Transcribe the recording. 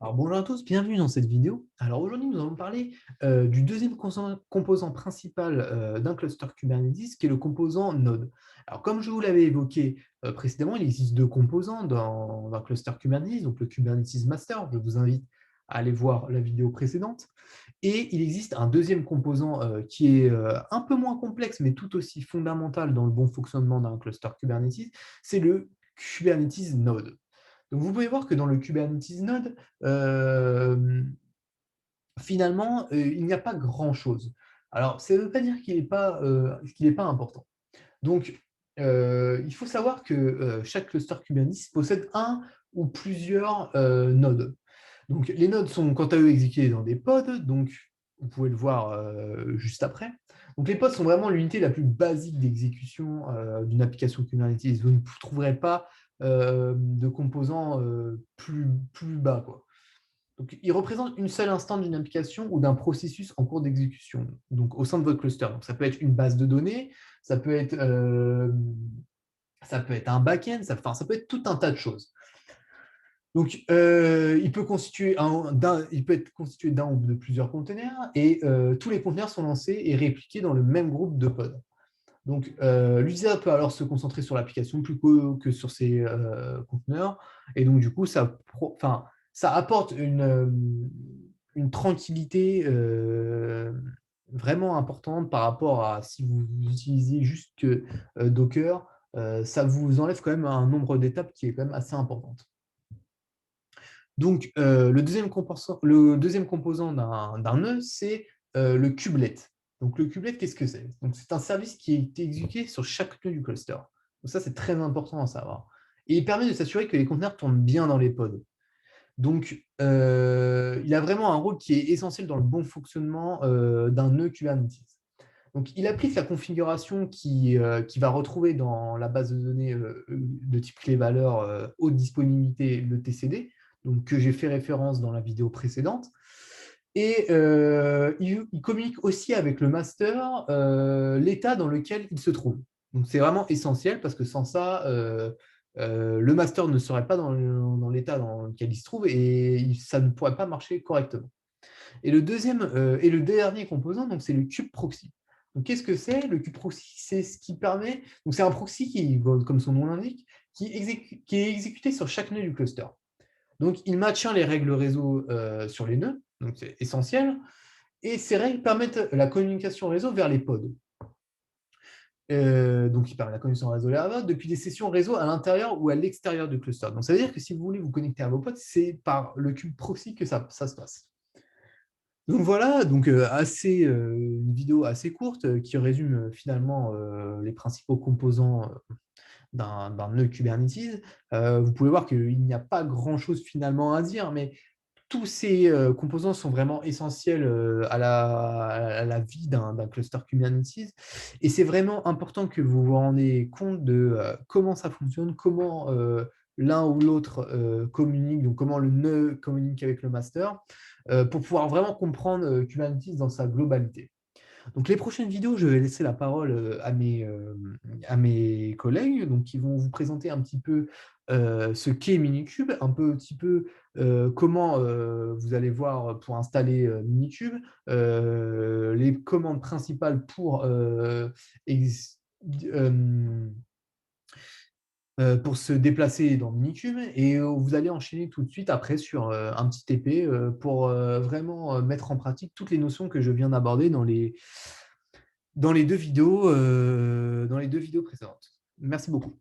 Alors bonjour à tous, bienvenue dans cette vidéo. Alors aujourd'hui, nous allons parler du deuxième composant principal d'un cluster Kubernetes, qui est le composant Node. Alors comme je vous l'avais évoqué précédemment, il existe deux composants dans un cluster Kubernetes, donc le Kubernetes Master, je vous invite à aller voir la vidéo précédente, et il existe un deuxième composant qui est un peu moins complexe, mais tout aussi fondamental dans le bon fonctionnement d'un cluster Kubernetes, c'est le Kubernetes Node. Donc, vous pouvez voir que dans le Kubernetes Node, finalement, il n'y a pas grand-chose. Alors, ça ne veut pas dire qu'il n'est pas important. Donc, il faut savoir que chaque cluster Kubernetes possède un ou plusieurs nodes. Donc, les nodes sont quant à eux exécutés dans des pods, donc vous pouvez le voir juste après. Donc, les pods sont vraiment l'unité la plus basique d'exécution d'une application Kubernetes. Vous ne trouverez pas de composants plus bas, quoi. Donc, ils représentent une seule instance d'une application ou d'un processus en cours d'exécution, donc au sein de votre cluster. Donc, ça peut être une base de données, ça peut être, euh, ça peut être un back-end, ça peut être tout un tas de choses. Donc, il peut être constitué d'un ou de plusieurs containers et tous les conteneurs sont lancés et répliqués dans le même groupe de pods. Donc, l'utilisateur peut alors se concentrer sur l'application plus que sur ses conteneurs. Et donc, du coup, ça apporte une tranquillité vraiment importante par rapport à si vous utilisez juste que Docker. Ça vous enlève quand même un nombre d'étapes qui est quand même assez importante. Donc, le deuxième composant d'un nœud, c'est le kubelet. Donc, le kubelet, qu'est-ce que c'est? Donc, c'est un service qui est exécuté sur chaque nœud du cluster. Donc, ça, c'est très important à savoir. Et il permet de s'assurer que les conteneurs tournent bien dans les pods. Donc, il a vraiment un rôle qui est essentiel dans le bon fonctionnement d'un nœud Kubernetes. Donc, il applique la configuration qui va retrouver dans la base de données de type clé-valeur haute disponibilité, le TCD, donc, que j'ai fait référence dans la vidéo précédente. Et il communique aussi avec le master l'état dans lequel il se trouve. Donc, c'est vraiment essentiel parce que sans ça, le master ne serait pas dans l'état dans lequel il se trouve et ça ne pourrait pas marcher correctement. Et le dernier composant, donc c'est le kube proxy. Donc, qu'est-ce que c'est? Le kube proxy, c'est ce qui permet. Donc, c'est un proxy qui, comme son nom l'indique, qui est exécuté sur chaque nœud du cluster. Donc, il maintient les règles réseau sur les nœuds, donc c'est essentiel. Et ces règles permettent la communication réseau vers les pods. Donc, il permet la connexion réseau vers depuis des sessions réseau à l'intérieur ou à l'extérieur du cluster. Donc, ça veut dire que si vous voulez vous connecter à vos pods, c'est par le kube proxy que ça se passe. Donc voilà, donc une vidéo assez courte qui résume finalement les principaux composants d'un nœud Kubernetes. Vous pouvez voir qu'il n'y a pas grand-chose finalement à dire, mais tous ces composants sont vraiment essentiels à la vie d'un cluster Kubernetes. Et c'est vraiment important que vous vous rendiez compte de comment ça fonctionne, comment l'un ou l'autre communique, donc comment le nœud communique avec le master, pour pouvoir vraiment comprendre Kubernetes dans sa globalité. Donc les prochaines vidéos, je vais laisser la parole à mes collègues donc, qui vont vous présenter un petit peu ce qu'est Minikube, petit peu comment vous allez voir pour installer Minikube, les commandes principales euh, pour se déplacer dans Minikube et vous allez enchaîner tout de suite après sur un petit TP pour vraiment mettre en pratique toutes les notions que je viens d'aborder dans les deux vidéos précédentes. Merci beaucoup.